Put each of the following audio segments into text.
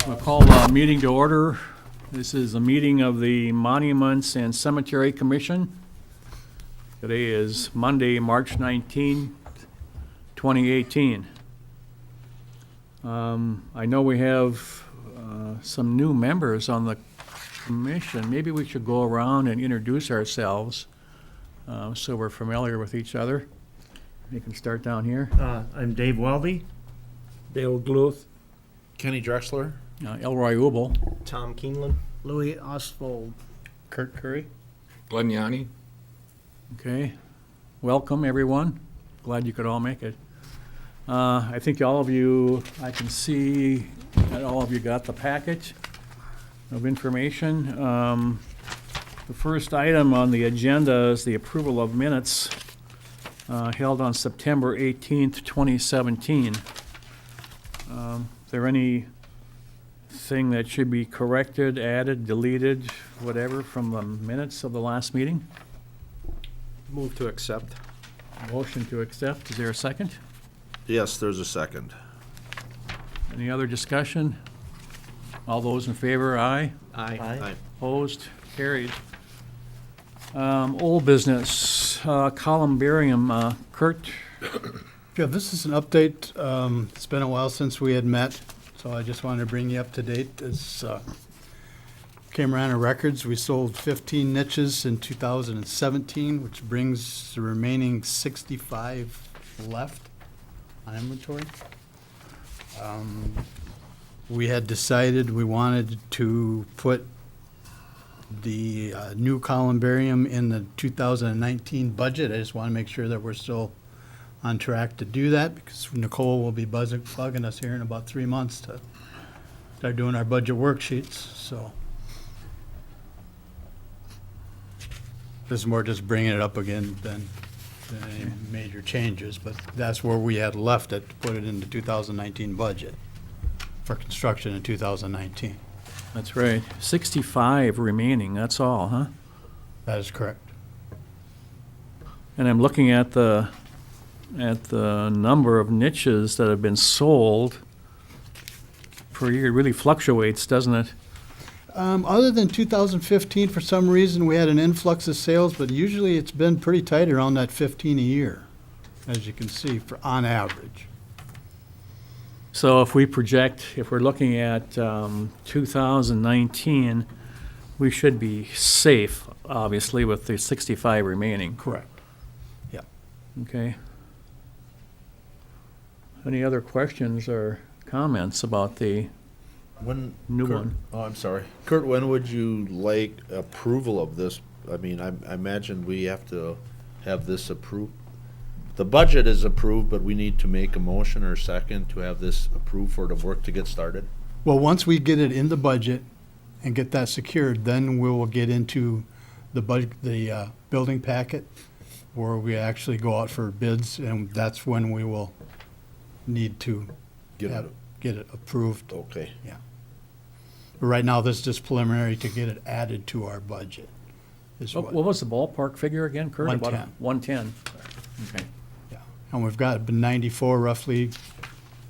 We'll call the meeting to order. This is a meeting of the Monuments and Cemetery Commission. Today is Monday, March 19, 2018. I know we have some new members on the commission. Maybe we should go around and introduce ourselves so we're familiar with each other. You can start down here. I'm Dave Weldy. Dale Gluth. Kenny Drexler. Elroy Ubel. Tom Keeneland. Louis Oswald. Kurt Curry. Glenn Yanni. Okay. Welcome, everyone. Glad you could all make it. I think all of you, I can see that all of you got the package of information. The first item on the agenda is the approval of minutes held on September 18th, 2017. Is there anything that should be corrected, added, deleted, whatever, from the minutes of the last meeting? Move to accept. Motion to accept. Is there a second? Yes, there's a second. Any other discussion? All those in favor, aye. Aye. Opposed? Carried. Old business, columbarium, Kurt. Yeah, this is an update. It's been a while since we had met, so I just wanted to bring you up to date. As came around our records, we sold 15 niches in 2017, which brings the remaining 65 left on inventory. We had decided we wanted to put the new columbarium in the 2019 budget. I just want to make sure that we're still on track to do that, because Nicole will be bugging us here in about 3 months to start doing our budget worksheets, so. This is more just bringing it up again than any major changes, but that's where we had left it, to put it in the 2019 budget for construction in 2019. That's right. 65 remaining, that's all, huh? That is correct. And I'm looking at the number of niches that have been sold per year. It really fluctuates, doesn't it? Other than 2015, for some reason, we had an influx of sales, but usually it's been pretty tight around that 15 a year, as you can see, on average. So if we project, if we're looking at 2019, we should be safe, obviously, with the 65 remaining. Correct. Yeah. Okay. Any other questions or comments about the When new Kurt- one? Oh, I'm sorry. Kurt, when would you like approval of this? I mean, I imagine we have to have this approved. The budget is approved, but we need to make a motion or second to have this approved for the work to get started. Well, once we get it in the budget and get that secured, then we will get into the building packet, where we actually go out for bids, and that's when we will need to Get have- it. get it approved. Okay. But right now, this is just preliminary to get it added to our budget. Is What was the ballpark figure again, Kurt? About 110. 110. Okay. Yeah, and we've got 94 roughly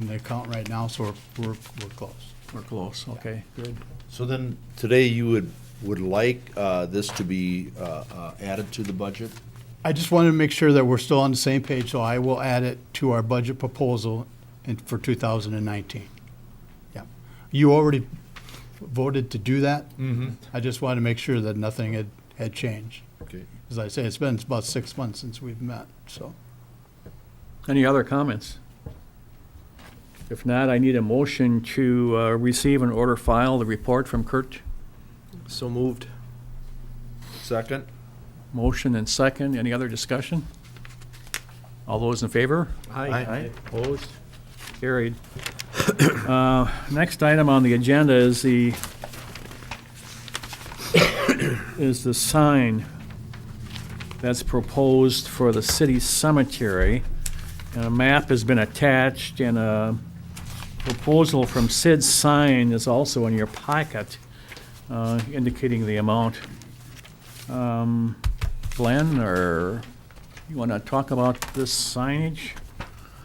in the account right now, so we're close. We're close, okay, good. So then, today you would like this to be added to the budget? I just wanted to make sure that we're still on the same page, so I will add it to our budget proposal for 2019. Yeah. You already voted to do that. Mm-hmm. I just wanted to make sure that nothing had changed. Okay. As I say, it's been about 6 months since we've met, so. Any other comments? If not, I need a motion to receive and order file the report from Kurt. So moved. Second? Motion and second. Any other discussion? All those in favor? Aye. Opposed? Carried. Next item on the agenda is the sign that's proposed for the city cemetery. And a map has been attached, and a proposal from Sid's Sign is also in your packet, indicating the amount. Glenn, or you want to talk about this signage?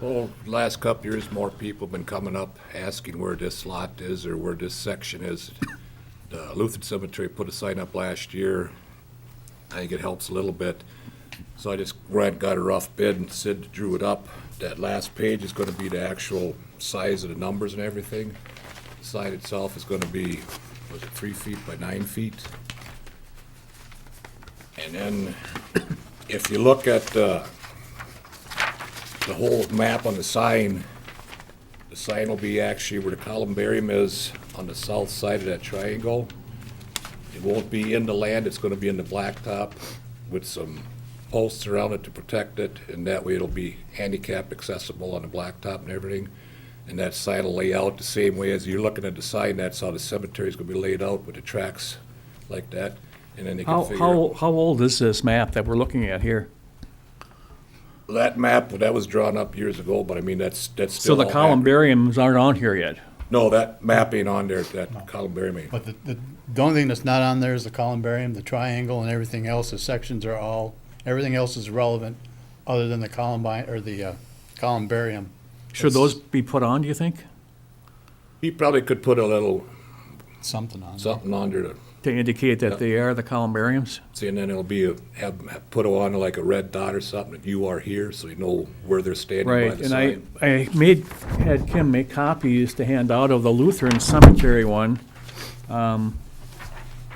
Well, last couple years, more people have been coming up asking where this lot is or where this section is. The Lutheran Cemetery put a sign up last year. I think it helps a little bit. So I just got a rough bid and Sid drew it up. That last page is gonna be the actual size of the numbers and everything. The sign itself is gonna be, was it 3 feet by 9 feet? And then, if you look at the whole map on the sign will be actually where the columbarium is on the south side of that triangle. It won't be in the land, it's gonna be in the blacktop with some posts around it to protect it, and that way it'll be handicap accessible on the blacktop and everything. And that sign will lay out the same way as you're looking at the sign, that's how the cemetery's gonna be laid out with the tracks like that. And then they can figure. How old is this map that we're looking at here? That map, that was drawn up years ago, but I mean, that's So still the all accurate. columbariums aren't on here yet? No, that map ain't on there, that columbarium ain't. But the only thing that's not on there is the columbarium, the triangle, and everything else. The sections are all, everything else is relevant, other than the columbine, or the columbarium. Should those be put on, do you think? He probably could put a little Something on there. something under the, To indicate that they are the columbariums? see, and then it'll be, have put on like a red dot or something, that you are here, so you know where they're standing by Right, the and sign. had Kim make copies to hand out of the Lutheran Cemetery one.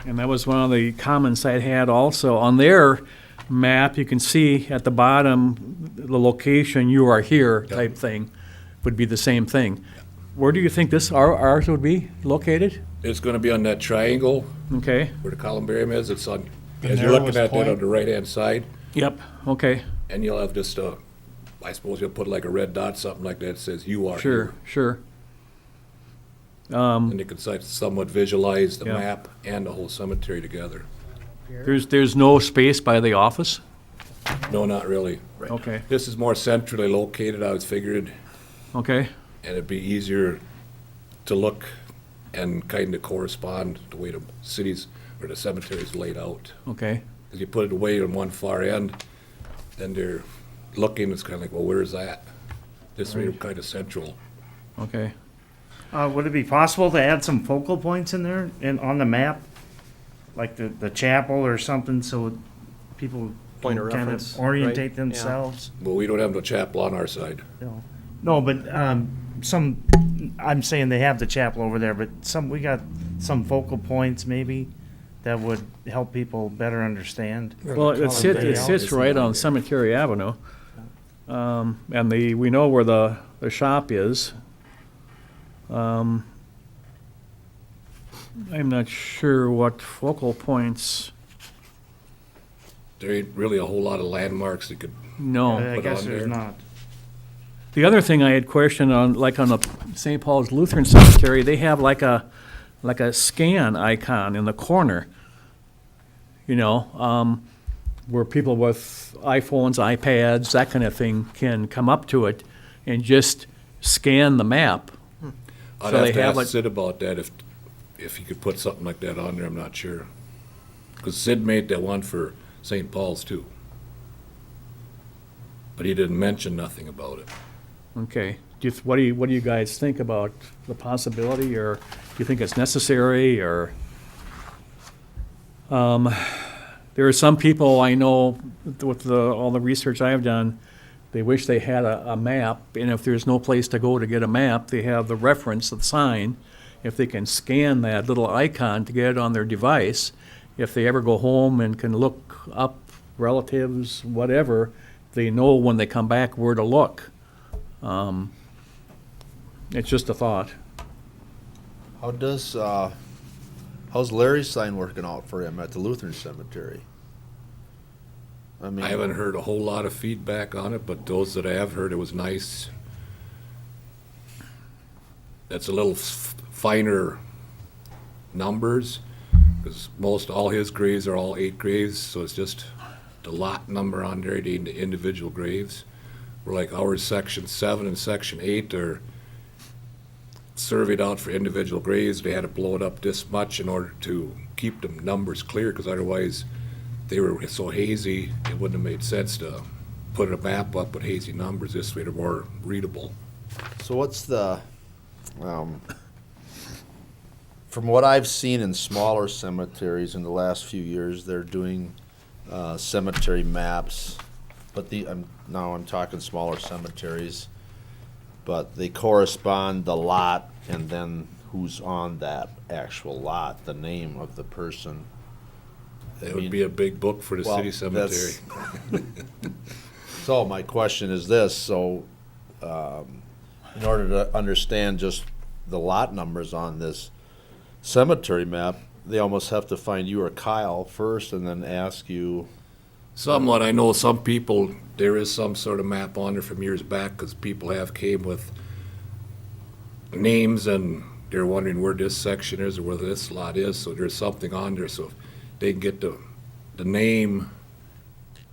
And that was one of the comments I had also. On their map, you can see at the bottom, the location, you are here type thing, would be the same thing. Where do you think ours would be located? It's gonna be on that triangle Okay, where the columbarium is, it's on, The as you're looking narrowest at that on point? the right-hand side, yep, okay, and you'll have just I suppose you'll put like a red dot, something like that, that says you are sure, here. sure. And you can somewhat visualize the Yeah. map and the whole cemetery together. There's no space by the office? No, not really. Okay, This is more centrally located, I was figured, okay, and it'd be easier to look and kind of correspond the way the cities or the cemetery's laid out. okay. Because you put it away on one far end, then they're looking, it's kind of like, well, where's that? This way, kind of central. Okay. Would it be possible to add some focal points in there and on the map? Like the chapel or something, so people Point can of kind reference, of orientate right? themselves? But we don't have no chapel on our side. you know? No, but, I'm saying they have the chapel over there, but we got some focal points maybe that would help people better understand. Well, it sits right on Cemetery Avenue. And we know where the shop is. I'm not sure what focal points, There ain't really a whole lot of landmarks that could, no. I put guess on there's there. not. The other thing I had questioned on, like on the St. Paul's Lutheran Cemetery, they have like a scan icon in the corner. You know, where people with iPhones, iPads, that kind of thing can come up to it and just scan the map. I'd So have they to have ask like- Sid about that, if he could put something like that on there, I'm not sure. Because Sid made that one for St. Paul's too. But he didn't mention nothing about it. Okay. What do you guys think about the possibility, or do you think it's necessary, or? There are some people I know with all the research I have done, they wish they had a map, and if there's no place to go to get a map, they have the reference, the sign. If they can scan that little icon to get it on their device, if they ever go home and can look up relatives, whatever, they know when they come back where to look. It's just a thought. How's Larry's sign working out for him at the Lutheran Cemetery? I mean, I haven't heard a whole lot of feedback on it, but those that I have heard, it was nice. That's a little finer numbers, because all his graves are all 8 graves, so it's just the lot number on there, the individual graves. Where like ours, section 7 and section 8 are surveyed out for individual graves. They had to blow it up this much in order to keep the numbers clear, because otherwise they were so hazy, it wouldn't have made sense to put a map up with hazy numbers, this way they're more readable. So what's the, from what I've seen in smaller cemeteries in the last few years, they're doing cemetery maps, but now I'm talking smaller cemeteries, but they correspond the lot and then who's on that actual lot, the name of the person. It would be a big book for the Well, city cemetery. So my question is this, so, in order to understand just the lot numbers on this cemetery map, they almost have to find you or Kyle first and then ask you, Somewhat, I know some people, there is some sort of map on there from years back, because people have came with names and they're wondering where this section is or where this lot is, so there's something on there, so if they can get the name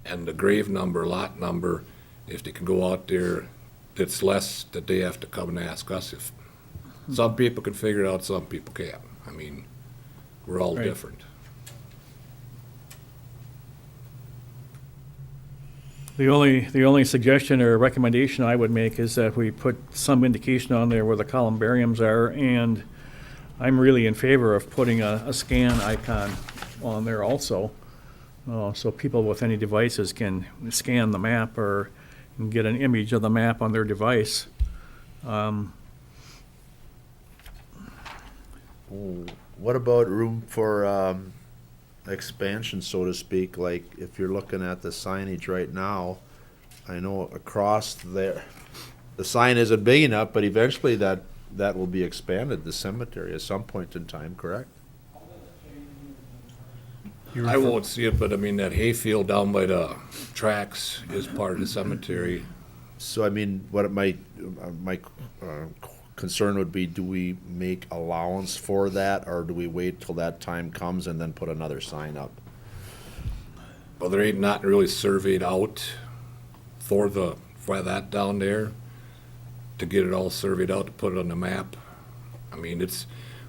and the grave number, lot number, if they can go out there, it's less that they have to come and ask us. If some people can figure it out, some people can't. I mean, we're all Right. different. The only suggestion or recommendation I would make is that we put some indication on there where the columbariums are, and I'm really in favor of putting a scan icon on there also. So people with any devices can scan the map or can get an image of the map on their device. what about room for, expansion, so to speak? Like, if you're looking at the signage right now, I know across there, the sign isn't big enough, but eventually that will be expanded, the cemetery, at some point in time, correct? I won't see it, but I mean, that hayfield down by the tracks is part of the cemetery. So, I mean, what it my concern would be, do we make allowance for that, or do we wait till that time comes and then put another sign up? Well, there ain't not really surveyed out for that down there, to get it all surveyed out, to put it on the map. I mean, it's,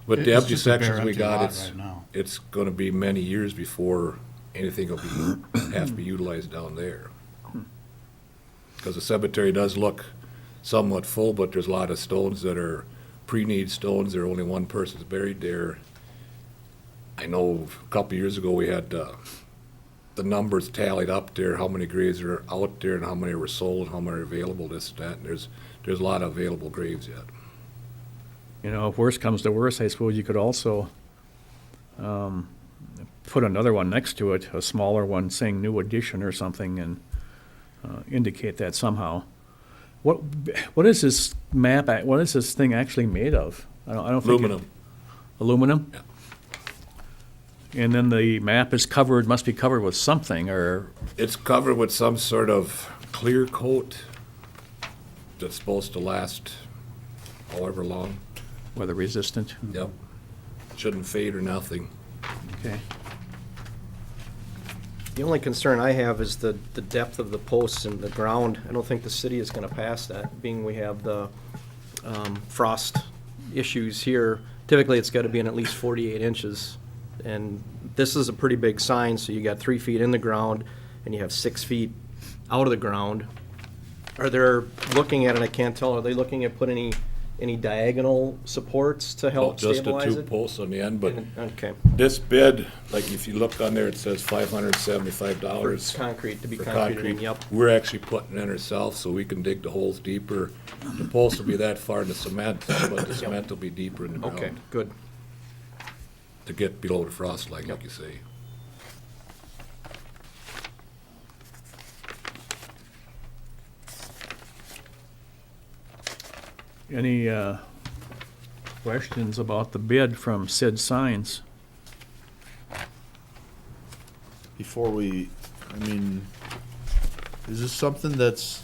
with the It's empty just a bare sections we empty got, lot right now. it's gonna be many years before anything will have to be utilized down there. Because the cemetery does look somewhat full, but there's a lot of stones that are pre-need stones, there only one person's buried there. I know a couple years ago, we had, the numbers tallied up there, how many graves are out there and how many were sold, how many are available, this and that, and there's a lot of available graves yet. You know, if worse comes to worse, I suppose you could also put another one next to it, a smaller one saying new addition or something, and indicate that somehow. What is this map, what is this thing actually made of? I don't think. Aluminum. Aluminum? Yeah. And then the map is covered, must be covered with something, or, It's covered with some sort of clear coat that's supposed to last however long. weather resistant? Yep. Shouldn't fade or nothing. Okay. The only concern I have is the depth of the posts and the ground. I don't think the city is gonna pass that, being we have the frost issues here. Typically, it's gotta be in at least 48 inches. And this is a pretty big sign, so you got 3 feet in the ground, and you have 6 feet out of the ground. Are there, looking at it, I can't tell, are they looking at putting any diagonal supports to help Just the stabilize two it? posts on the end, but Okay, this bid, like if you look on there, it says $575. concrete, to be For concrete, concrete. yep. We're actually putting it in ourselves, so we can dig the holes deeper. The posts will be that far in the cement, but the cement will be deeper in the Okay, ground good. to get below the frost line, like you say. Any questions about the bid from Sid Signs? Before we, I mean, is this something that's,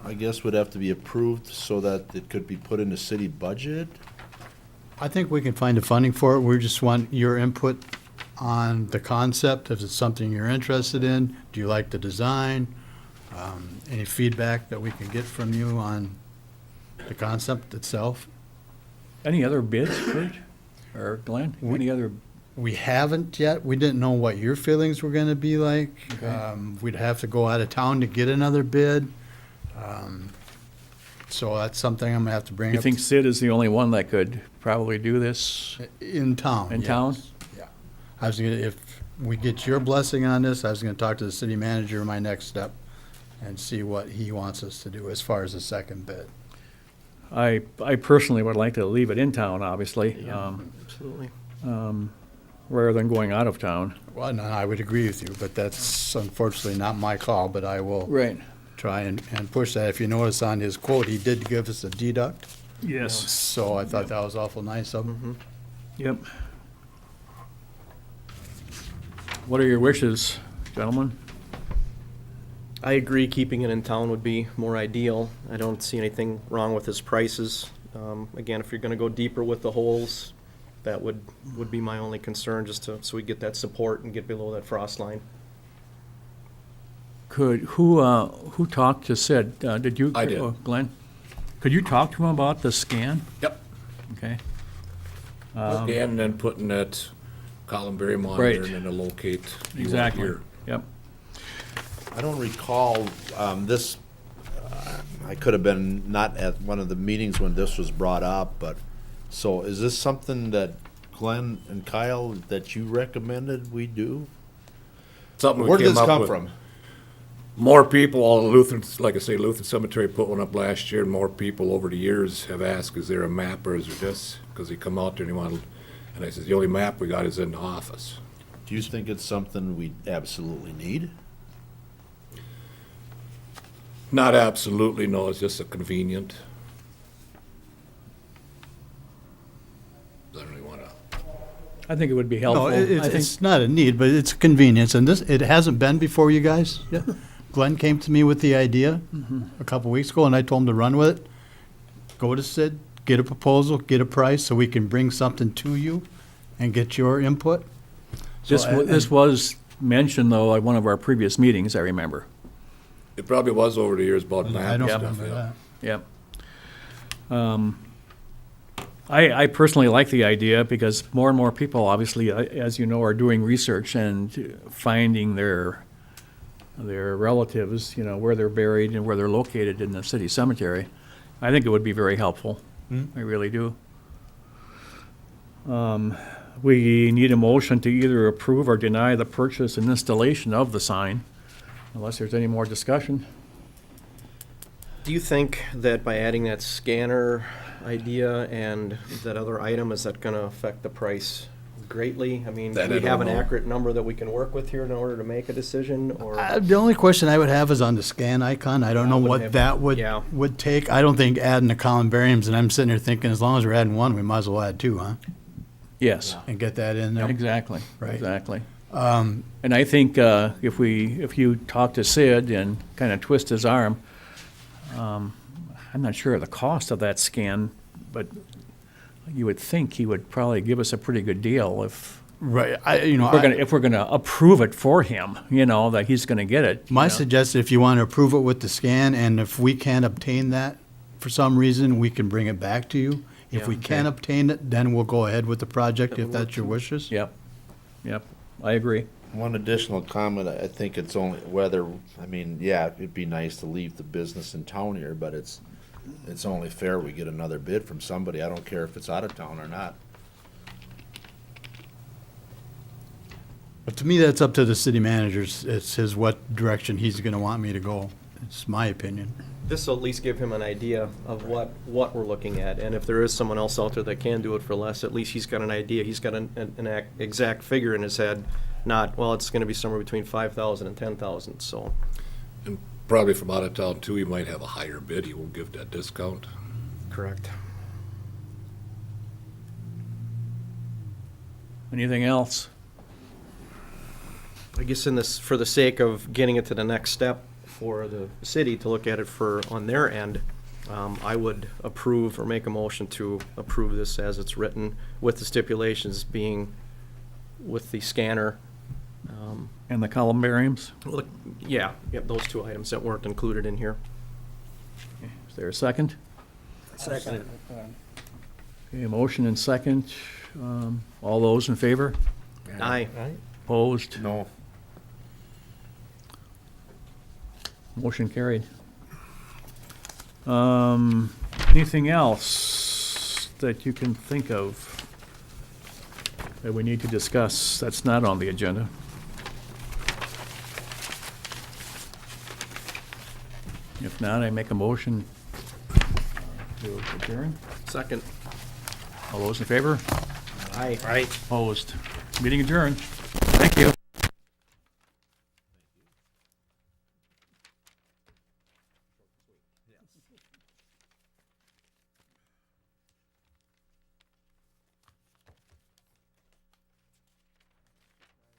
I guess, would have to be approved so that it could be put in the city budget? I think we can find the funding for it. We just want your input on the concept, if it's something you're interested in. Do you like the design? Any feedback that we can get from you on the concept itself? Any other bids, Kurt or Glenn? Any other We haven't yet. We didn't know what your feelings were gonna be like. Okay. We'd have to go out of town to get another bid. So that's something I'm gonna have to bring You up think Sid is the only one that could probably do this in town. in yes. town? Yeah. I was gonna, if we get your blessing on this, I was gonna talk to the city manager, my next step, and see what he wants us to do as far as the second bid. I personally would like to leave it in town, obviously, Absolutely. rather than going out of town. Well, no, I would agree with you, but that's unfortunately not my call, but I will Right. try and push that. If you notice on his quote, he did give us a deduct, Yes. so I thought that was awful nice of him. Yep. What are your wishes, gentlemen? I agree, keeping it in town would be more ideal. I don't see anything wrong with his prices. Again, if you're gonna go deeper with the holes, that would be my only concern, just to, so we get that support and get below that frost line. Who talked to Sid? Did you? I did. Glenn? Could you talk to him about the scan? Yep. Okay. And then putting that Columbarium monitor Right. and then to locate. you want Exactly. here. Yep. I don't recall, this, I could have been not at one of the meetings when this was brought up, but, so is this something that Glenn and Kyle, that you recommended we do? Something we Where did came this up come with. from? More people, all the Lutherans, like I say, Lutheran Cemetery put one up last year, and more people over the years have asked, is there a map or is there this? Because he come out there and he wanted, and I said, the only map we got is in the office. Do you think it's something we absolutely need? Not absolutely, no, it's just a convenient. I don't really wanna, I think it would be No, helpful. I think, it's not a need, but it's a convenience, and this, it hasn't been before you guys yet. Glenn came to me with the idea a couple weeks ago, and I told him to run with it. Go to Sid, get a proposal, get a price, so we can bring something to you and get your input. So, this was mentioned, though, at one of our previous meetings, I remember. it probably was over the years about map I and don't stuff, remember yeah. that. Yep. I personally like the idea because more and more people, obviously, as you know, are doing research and finding their relatives, where they're buried and where they're located in the city cemetery. I think it would be very helpful. I really do. We need a motion to either approve or deny the purchase and installation of the sign, unless there's any more discussion. Do you think that by adding that scanner idea and that other item, is that gonna affect the price greatly? I mean, That do I we have don't an know. accurate number that we can work with here in order to make a decision, or? The only question I would have is on the scan icon. I don't know wouldn't what have- that would, yeah. would take. I don't think adding the columbariums, and I'm sitting here thinking, as long as we're adding one, we might as well add two, huh? Yes, And get that in there. exactly, Right. exactly. And I think if you talk to Sid and kind of twist his arm, I'm not sure of the cost of that scan, but you would think he would probably give us a pretty good deal if Right, if we're gonna approve it for him, that he's gonna get it. my suggestion, if you want to approve it with the scan, and if we can't obtain that for some reason, we can bring it back to you. If we Yeah. can't obtain it, then we'll go ahead with the project, if that's your wishes. Yep, I agree. One additional comment, I think it's only whether, I mean, yeah, it'd be nice to leave the business in town here, but it's only fair we get another bid from somebody. I don't care if it's out of town or not. But to me, that's up to the city managers. It's his, what direction he's gonna want me to go. It's my opinion. This will at least give him an idea of what we're looking at, and if there is someone else out there that can do it for less, at least he's got an idea, he's got an exact figure in his head, not, well, it's gonna be somewhere between 5,000 and 10,000, so. And probably from out of town too, he might have a higher bid, he won't give that discount. Correct. Anything else? I guess in this, for the sake of getting it to the next step for the city to look at it on their end, I would approve or make a motion to approve this as it's written, with the stipulations being with the scanner. And the columbariums? Look, yeah, those two items that weren't included in here. Is there a second? Second. Okay, motion and second. All those in favor? Aye. Opposed? No. Motion carried. Anything else that you can think of that we need to discuss that's not on the agenda? If not, I make a motion to adjourn. Second. All those in favor? Aye. Opposed? Meeting adjourned. Thank you.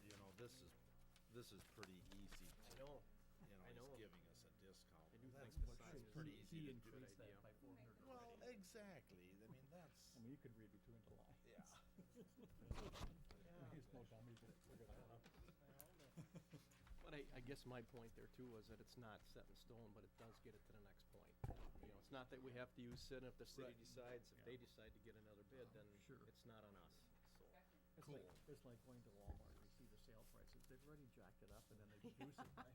You know, this is pretty easy. I know. You know, he's giving us a discount. That's pretty easy to do. Well, exactly. I mean, that's. You could read between the lines. Yeah. But I guess my point there too was that it's not set in stone, but it does get it to the next point. You know, it's not that we have to use it, if the city decides, if they decide to get another bid, then it's not on us, so. It's like going to Walmart, you see the sale prices, they've already jacked it up and then they reduce it, right?